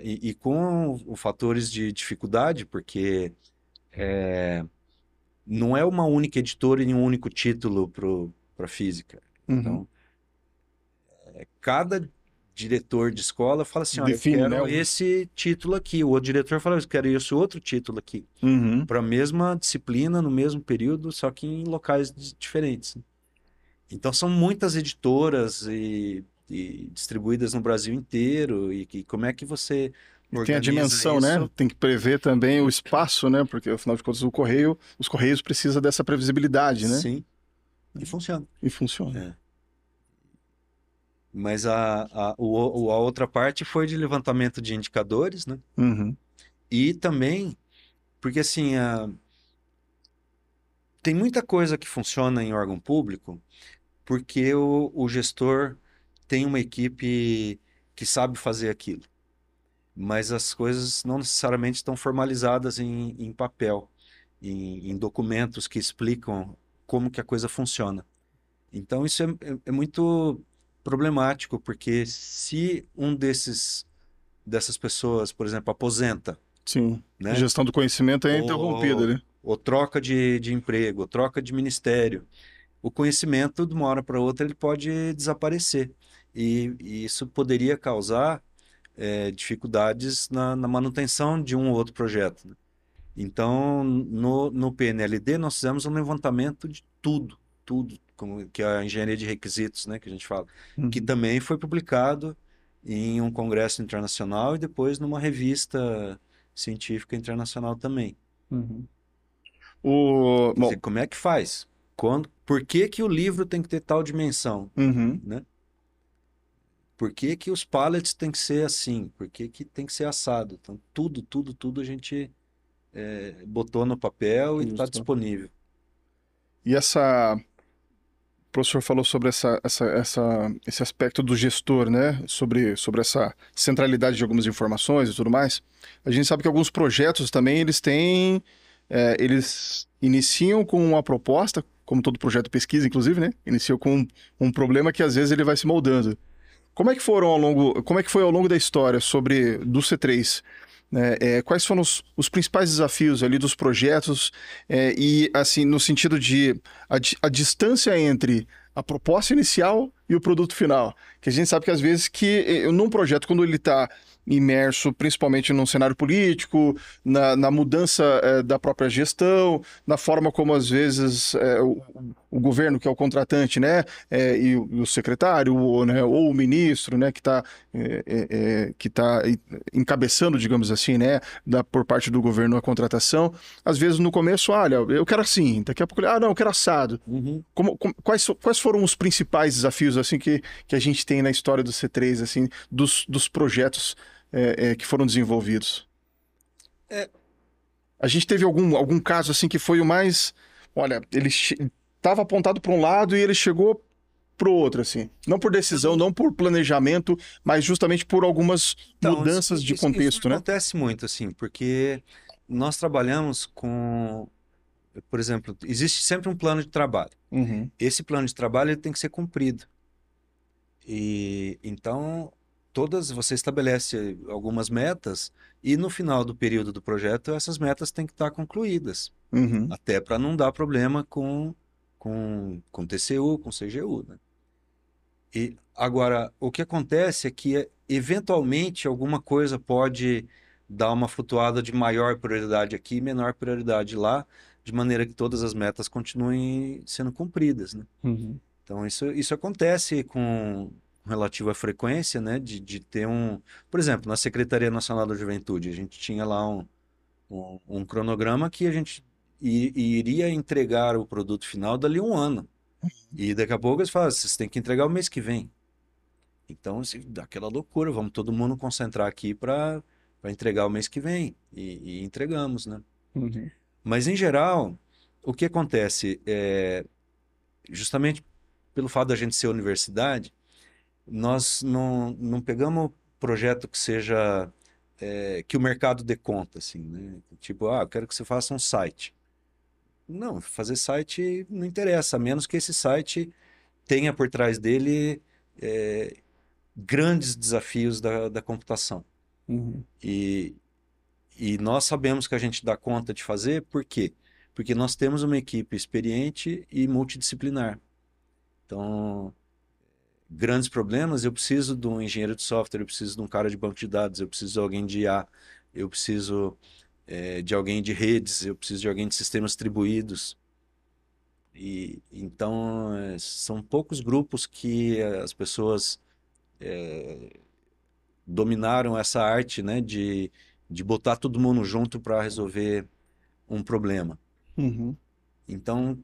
e com os fatores de dificuldade, porque não é uma única editora e um único título para física. Uhum. Então, cada diretor de escola fala assim, ó, eu Define, né? quero esse título aqui. O outro diretor fala, eu quero esse outro título aqui. Uhum. Para a mesma disciplina, no mesmo período, só que em locais diferentes. Então, são muitas editoras e distribuídas no Brasil inteiro. E como é que você E tem a organiza dimensão, né? isso? Tem que prever também o espaço, né? Porque, afinal de contas, os Correios precisam dessa previsibilidade, né? Sim, e funciona. E funciona. É. Mas a outra parte foi de levantamento de indicadores, né? Uhum. E também, porque assim, tem muita coisa que funciona em órgão público porque o gestor tem uma equipe que sabe fazer aquilo. Mas as coisas não necessariamente estão formalizadas em papel, em documentos que explicam como que a coisa funciona. Então isso é muito problemático, porque se dessas pessoas, por exemplo, aposenta, Sim. A né? gestão do conhecimento é interrompida, Ou, né? ou troca de emprego, ou troca de ministério, o conhecimento, de uma hora para outra, ele pode desaparecer. E isso poderia causar dificuldades na manutenção de um ou outro projeto, né? Então, no PNLD, nós fizemos um levantamento de tudo, que é a engenharia de requisitos, né, que a gente fala, que Uhum. também foi publicado em um congresso internacional e depois numa revista científica internacional também. Uhum. Quer dizer, Bom, como é que faz? Por que que o livro tem que ter tal dimensão, uhum. né? Por que que os pallets tem que ser assim? Por que que tem que ser assado? Então, tudo a gente botou no papel e está Justo. disponível. E o professor falou sobre esse aspecto do gestor, né? Sobre essa centralidade de algumas informações e tudo mais. A gente sabe que alguns projetos também, eles iniciam com uma proposta, como todo projeto de pesquisa, inclusive, né? Iniciam com um problema que às vezes ele vai se moldando. Como é que foi ao longo da história do C3? Né? Quais foram os principais desafios ali dos projetos e, assim, no sentido de a distância entre a proposta inicial e o produto final? Que a gente sabe que, às vezes, num projeto, quando ele está imerso principalmente num cenário político, na mudança da própria gestão, na forma como às vezes o governo, que é o contratante, né, e o secretário, né, ou o ministro, né, que tá encabeçando, digamos assim, né, por parte do governo a contratação, às vezes no começo, olha, eu quero assim, daqui a pouco, não, eu quero assado. Uhum. Quais foram os principais desafios assim que a gente tem na história do C3, assim, dos projetos que foram desenvolvidos? É, A gente teve algum caso assim que foi o mais, olha, ele estava apontado para um lado e ele chegou para o outro, assim, não por decisão, não por planejamento, mas justamente por algumas então, mudanças de isso contexto, né? acontece muito, assim, porque nós trabalhamos com, por exemplo, existe sempre um plano de trabalho. Uhum, Esse plano de trabalho ele tem que ser cumprido. E então você estabelece algumas metas e no final do período do projeto essas metas têm que estar concluídas, uhum, até para não dar problema com TCU, com CGU, né? E agora o que acontece é que eventualmente alguma coisa pode dar uma flutuada de maior prioridade aqui e menor prioridade lá, de maneira que todas as metas continuem sendo cumpridas, né? uhum, Então, isso acontece com relativa frequência, né? De ter um. Por exemplo, na Secretaria Nacional da Juventude, a gente tinha lá um cronograma que a gente iria entregar o produto final dali um ano. E daqui a pouco eles falam, vocês têm que entregar o mês que vem. Então, assim, dá aquela loucura, vamos todo mundo concentrar aqui para entregar o mês que vem. E entregamos, né? uhum, Mas, em geral, o que acontece é justamente pelo fato da gente ser universidade. Nós não pegamos projeto que seja que o mercado dê conta, assim, né? Tipo, eu quero que você faça um site. Não, fazer site não interessa, a menos que esse site tenha por trás dele é, grandes desafios da computação. uhum, E, e nós sabemos que a gente dá conta de fazer, por quê? Porque nós temos uma equipe experiente e multidisciplinar. Então, grandes problemas, eu preciso de um engenheiro de software, eu preciso de um cara de banco de dados, eu preciso de alguém de IA, eu preciso de alguém de redes, eu preciso de alguém de sistemas distribuídos. E então são poucos grupos que as pessoas dominaram essa arte, né, de botar todo mundo junto para resolver um problema. uhum, Então,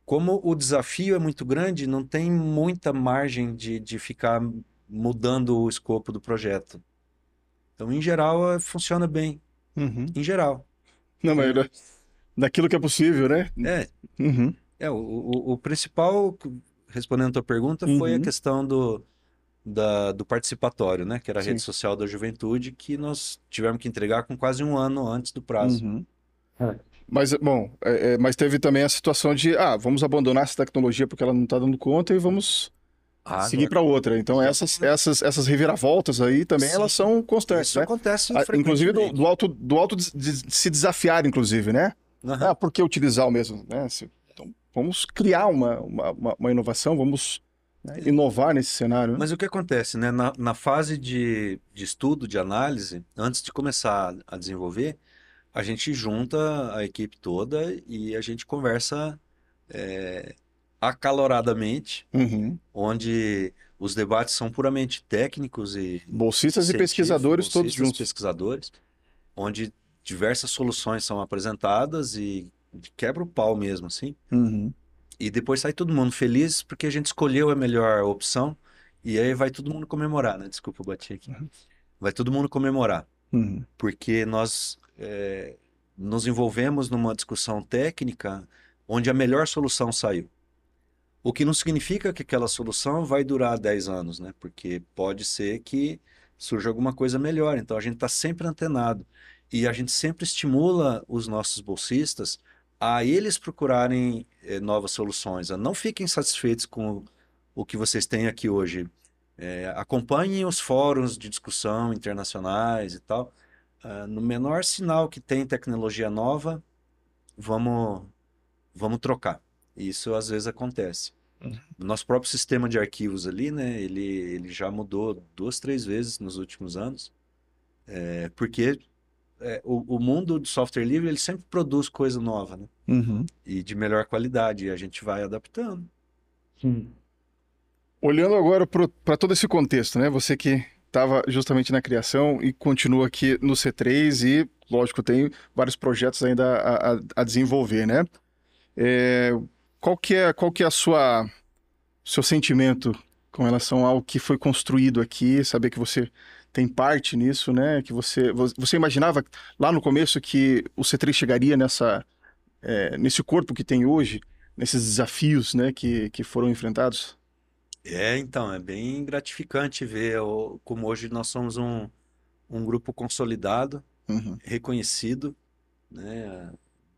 como o desafio é muito grande, não tem muita margem de ficar mudando o escopo do projeto. Então, em geral, funciona bem. uhum. Em geral. Não, mas Né? daquilo que é possível, né? É, Uhum, o principal, respondendo a tua pergunta, foi a uhum, questão do participatório, né? Que era a rede sim. social da juventude, que nós tivemos que entregar com quase um ano antes do prazo. Uhum. Mas, bom, mas teve também a situação de, vamos abandonar essa tecnologia porque ela não está dando conta e vamos seguir Agora, para outra. Então, já, essas reviravoltas aí também, elas sim, são constantes, isso né? acontece Inclusive frequentemente. do alto de se desafiar, inclusive, né? Aham. Por que utilizar o mesmo, né? Então, vamos criar uma inovação, vamos, né, inovar nesse cenário, né? Mas o que acontece, né? Na fase de estudo, de análise, antes de começar a desenvolver, a gente junta a equipe toda e a gente conversa acaloradamente, Uhum. onde os debates são puramente técnicos e Bolsistas e científicos, pesquisadores todos bolsistas, juntos. pesquisadores, onde diversas soluções são apresentadas e quebra o pau mesmo, assim. Uhum. E depois sai todo mundo feliz porque a gente escolheu a melhor opção e aí vai todo mundo comemorar, né? Desculpa, eu bati aqui. Vai todo mundo comemorar, Uhum. porque nós nos envolvemos numa discussão técnica onde a melhor solução saiu. O que não significa que aquela solução vai durar 10 anos, né? Porque pode ser que surja alguma coisa melhor. Então a gente está sempre antenado. E a gente sempre estimula os nossos bolsistas a eles procurarem novas soluções, a não fiquem satisfeitos com o que vocês têm aqui hoje. Acompanhem os fóruns de discussão internacionais e tal. No menor sinal que tem tecnologia nova, vamos, vamos trocar. Isso às vezes acontece. O nosso próprio sistema de arquivos ali, né? Ele já mudou duas, três vezes nos últimos anos. Porque o mundo do software livre, ele sempre produz coisa nova, né? Uhum. E de melhor qualidade, e a gente vai adaptando. Olhando agora para todo esse contexto, né? Você que estava justamente na criação e continua aqui no C3 e, lógico, tem vários projetos ainda a desenvolver, né? É, qual que é a seu sentimento com relação ao que foi construído aqui, saber que você tem parte nisso, né? Que você imaginava lá no começo que o C3 chegaria nesse corpo que tem hoje, nesses desafios, né, que foram enfrentados? Então, é bem gratificante ver como hoje nós somos um grupo consolidado, Uhum. reconhecido, né?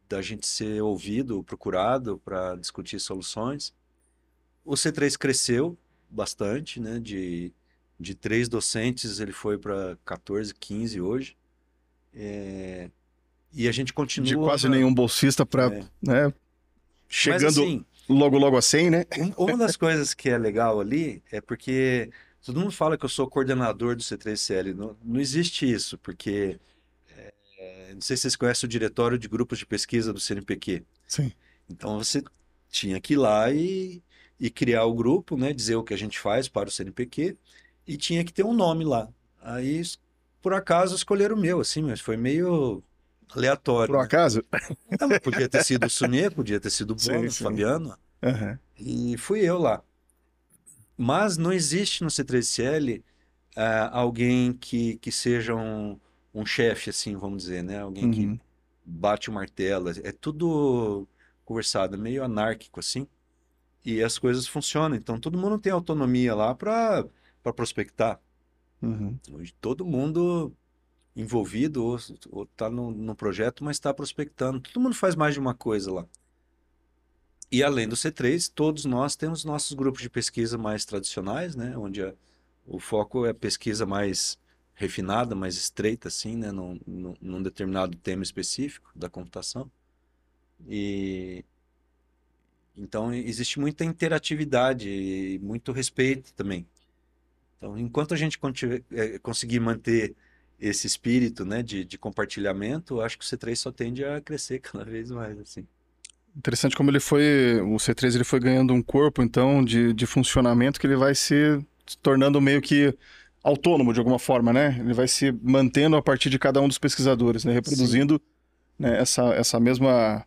Da gente ser ouvido, procurado para discutir soluções. O C3 cresceu bastante, né? De 3 docentes, ele foi para 14, 15 hoje. E a gente De continua. quase nenhum bolsista para, É. né, Mas chegando assim, logo a 100, né? uma das coisas que é legal ali é porque todo mundo fala que eu sou coordenador do C3CL. Não, não existe isso, porque não sei se vocês conhecem o Diretório de Grupos de Pesquisa do CNPq. Sim. Então você tinha que ir lá e criar o grupo, né? Dizer o que a gente faz para o CNPq e tinha que ter um nome lá. Aí, por acaso, escolheram o meu, assim, mas foi meio aleatório, Por um né? acaso? Ah, mas podia ter sido o Sunê, podia ter sido o Sim, Bono, o sim. Fabiano, Aham. e fui eu lá. Mas não existe no C3CL alguém que seja um chefe, assim, vamos dizer, né? Alguém que Uhum. bate o martelo. É tudo conversado, é meio anárquico, assim. E as coisas funcionam. Então todo mundo tem autonomia lá para prospectar. Uhum. Hoje todo mundo envolvido ou tá no projeto, mas está prospectando. Todo mundo faz mais de uma coisa lá. E além do C3, todos nós temos nossos grupos de pesquisa mais tradicionais, né? Onde o foco é pesquisa mais refinada, mais estreita, assim, né? Num determinado tema específico da computação. E então existe muita interatividade e muito respeito também. Então, enquanto a gente conseguir manter esse espírito, né, de compartilhamento, eu acho que o C3 só tende a crescer cada vez mais, assim. Interessante como o C3 ele foi ganhando um corpo, então, de funcionamento que ele vai se tornando meio que autônomo de alguma forma, né? Ele vai se mantendo a partir de cada um dos pesquisadores, né? Sim. Reproduzindo, né, essa mesma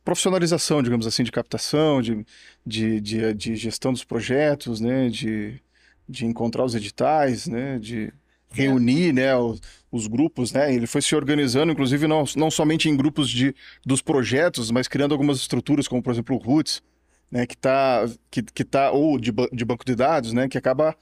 profissionalização, digamos assim, de captação, de gestão dos projetos, né, de encontrar os editais, né, de É, reunir, né, os grupos, né, ele foi se organizando, inclusive não somente em grupos dos projetos, mas criando algumas estruturas, como por exemplo o Roots, né, que tá ou de banco de dados, né, que acaba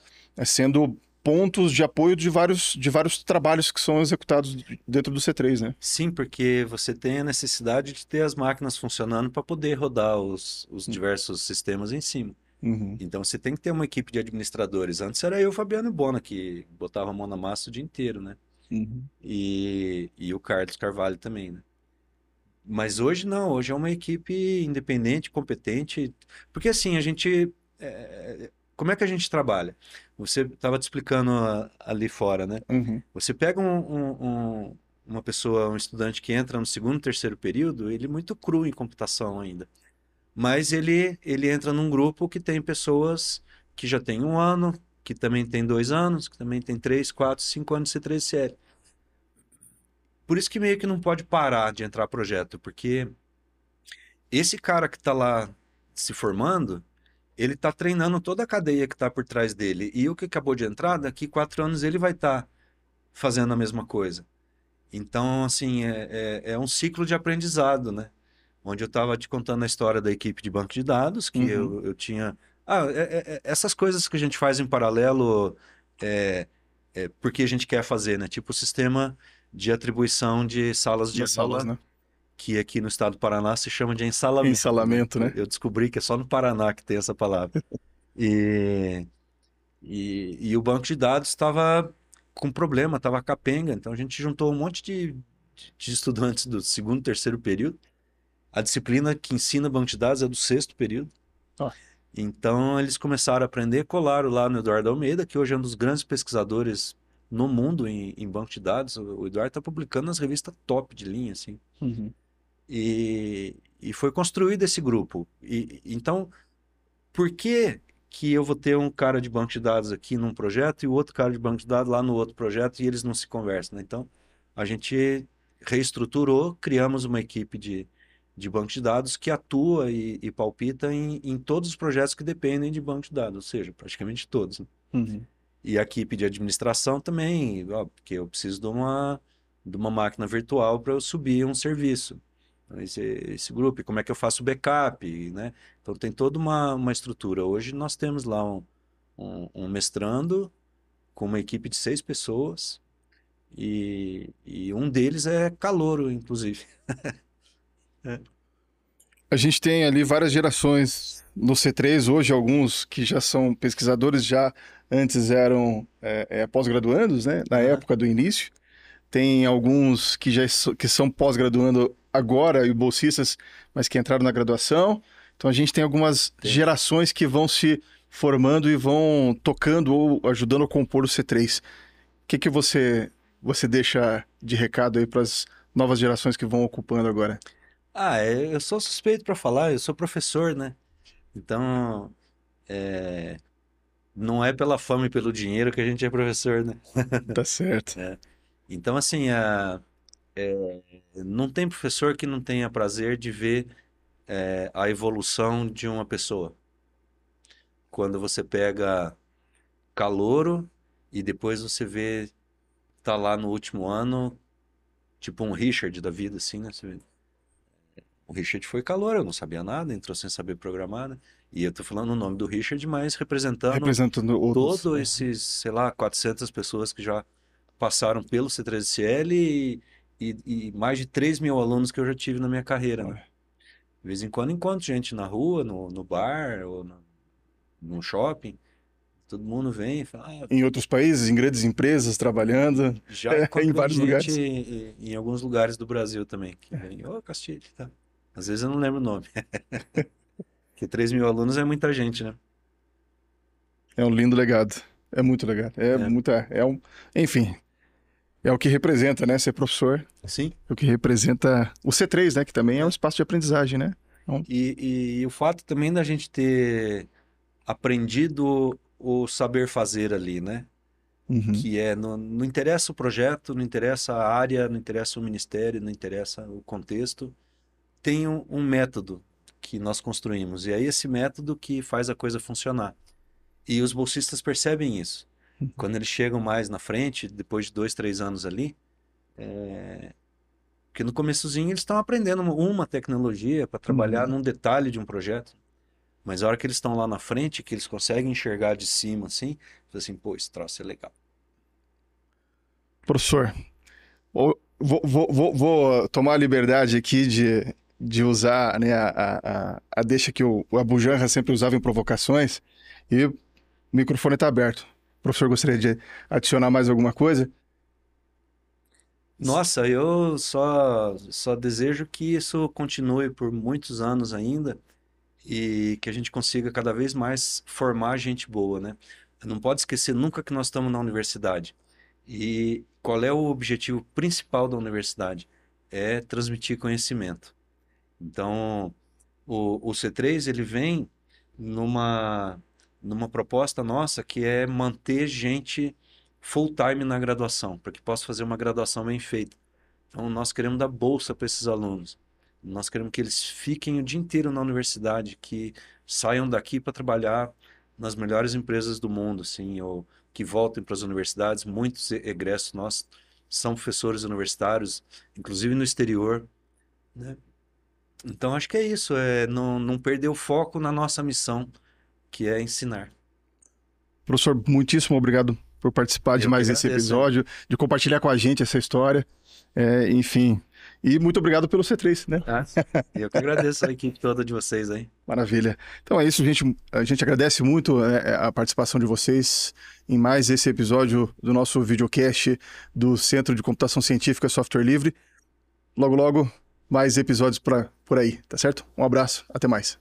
sendo pontos de apoio de vários trabalhos que são executados dentro do C3, né? sim, porque você tem a necessidade de ter as máquinas funcionando para poder rodar os diversos sistemas em cima. Uhum, Então você tem que ter uma equipe de administradores. Antes era eu, Fabiano e Bona, que botava a mão na massa o dia inteiro, né? uhum. E o Carlos Carvalho também, né? Mas hoje não, hoje é uma equipe independente, competente. Porque assim, a gente. Como é que a gente trabalha? Você estava te explicando ali fora, né? Uhum. Você pega uma pessoa, um estudante que entra no segundo, terceiro período, ele é muito cru em computação ainda. Mas ele entra num grupo que tem pessoas que já têm 1 ano, que também tem 2 anos, que também tem 3, 4, 5 anos de C3CL. Por isso que meio que não pode parar de entrar projeto, porque esse cara que está lá se formando, ele está treinando toda a cadeia que está por trás dele. E o que acabou de entrar, daqui 4 anos ele vai estar fazendo a mesma coisa. Então, assim, é um ciclo de aprendizado, né? Onde eu estava te contando a história da equipe de banco de dados, que Uhum. eu tinha. Ah, essas coisas que a gente faz em paralelo, é, porque a gente quer fazer, né? Tipo o sistema de atribuição de salas de Das salas, aula, né? que aqui no estado do Paraná se chama de ensalamento, né? Ensalamento, né? Eu descobri que é só no Paraná que tem essa palavra. E, e o banco de dados estava com problema, estava capenga, então a gente juntou um monte de estudantes do segundo, terceiro período. A disciplina que ensina banco de dados é do sexto período. Ó, Então eles começaram a aprender, colaram lá no Eduardo Almeida, que hoje é um dos grandes pesquisadores no mundo em banco de dados. O Eduardo está publicando nas revistas top de linha, assim. Uhum. E foi construído esse grupo. Então, por que eu vou ter um cara de banco de dados aqui num projeto e o outro cara de banco de dados lá no outro projeto e eles não se conversam, né? Então, a gente reestruturou, criamos uma equipe de banco de dados que atua e palpita em todos os projetos que dependem de banco de dados, ou seja, praticamente todos, né? Uhum. E a equipe de administração também, ó, porque eu preciso de uma máquina virtual para eu subir um serviço. Esse grupo, e como é que eu faço o backup, né? Então tem toda uma estrutura. Hoje nós temos lá um mestrando com uma equipe de 6 pessoas e um deles é calouro, inclusive. A gente tem ali várias gerações no C3, hoje alguns que já são pesquisadores, já antes eram pós-graduandos, né? Na Aham. época do início. Tem alguns que são pós-graduando agora e bolsistas, mas que entraram na graduação. Então a gente tem algumas Tem. gerações que vão se formando e vão tocando ou ajudando a compor o C3. O que você deixa de recado aí para as novas gerações que vão ocupando agora? Eu sou suspeito para falar, eu sou professor, né? Então, não é pela fama e pelo dinheiro que a gente é professor, né? Tá certo. É. Então, assim, não tem professor que não tenha prazer de ver a evolução de uma pessoa. Quando você pega calouro e depois você vê, tá lá no último ano, tipo um Richard da vida, assim, né? Você vê, o Richard foi calouro, eu não sabia nada, entrou sem saber programar, né? E eu tô falando o nome do Richard, mas representando Representando outros. todos esses, sei lá, 400 pessoas que já passaram pelo C13CL e mais de 3.000 alunos que eu já tive na minha carreira, né? De vez em quando encontro gente na rua, no bar ou no shopping. Todo mundo vem e fala, Em outros países, em grandes empresas, trabalhando, já em encontrei vários gente lugares. em alguns lugares do Brasil também, que vem, ô Castilho, tá. Às vezes eu não lembro o nome, porque 3.000 alunos é muita gente, né? É um lindo legado. É muito legado. É. Enfim, é o que representa, né? Ser professor, Sim. é o que representa o C3, né? Que também é um É. espaço de aprendizagem, né? Então, E o fato também da gente ter aprendido o saber fazer ali, né? uhum, Que não interessa o projeto, não interessa a área, não interessa o ministério, não interessa o contexto, tem um método que nós construímos, e é esse método que faz a coisa funcionar. E os bolsistas percebem isso. Quando eles chegam mais na frente, depois de 2, 3 anos ali, porque no começozinho eles estão aprendendo uma tecnologia para trabalhar uhum. num detalhe de um projeto. Mas a hora que eles estão lá na frente, que eles conseguem enxergar de cima assim, assim, pô, esse troço é legal. Professor, vou tomar a liberdade aqui de usar, né, a deixa que o Abu Janra sempre usava em provocações e o microfone está aberto. O professor gostaria de adicionar mais alguma coisa? Nossa, eu só desejo que isso continue por muitos anos ainda e que a gente consiga cada vez mais formar gente boa, né? Não pode esquecer nunca que nós estamos na universidade. E qual é o objetivo principal da universidade? É transmitir conhecimento. Então, o C3 ele vem numa, numa proposta nossa que é manter gente full time na graduação, para que possa fazer uma graduação bem feita. Então, nós queremos dar bolsa para esses alunos. Nós queremos que eles fiquem o dia inteiro na universidade, que saiam daqui para trabalhar nas melhores empresas do mundo, assim, ou que voltem para as universidades. Muitos egressos nossos são professores universitários, inclusive no exterior, né? Então, acho que é isso, é não perder o foco na nossa missão, que é ensinar. Professor, muitíssimo obrigado por participar de Eu que mais esse agradeço, hein? episódio, de compartilhar com a gente essa história. Enfim. E muito obrigado pelo C3, né? Tá? Eu que agradeço a equipe toda de vocês aí. Maravilha. Então é isso, gente. A gente agradece muito a participação de vocês em mais esse episódio do nosso videocast do Centro de Computação Científica Software Livre. Logo, logo, mais episódios por aí, tá certo? Um abraço, até mais.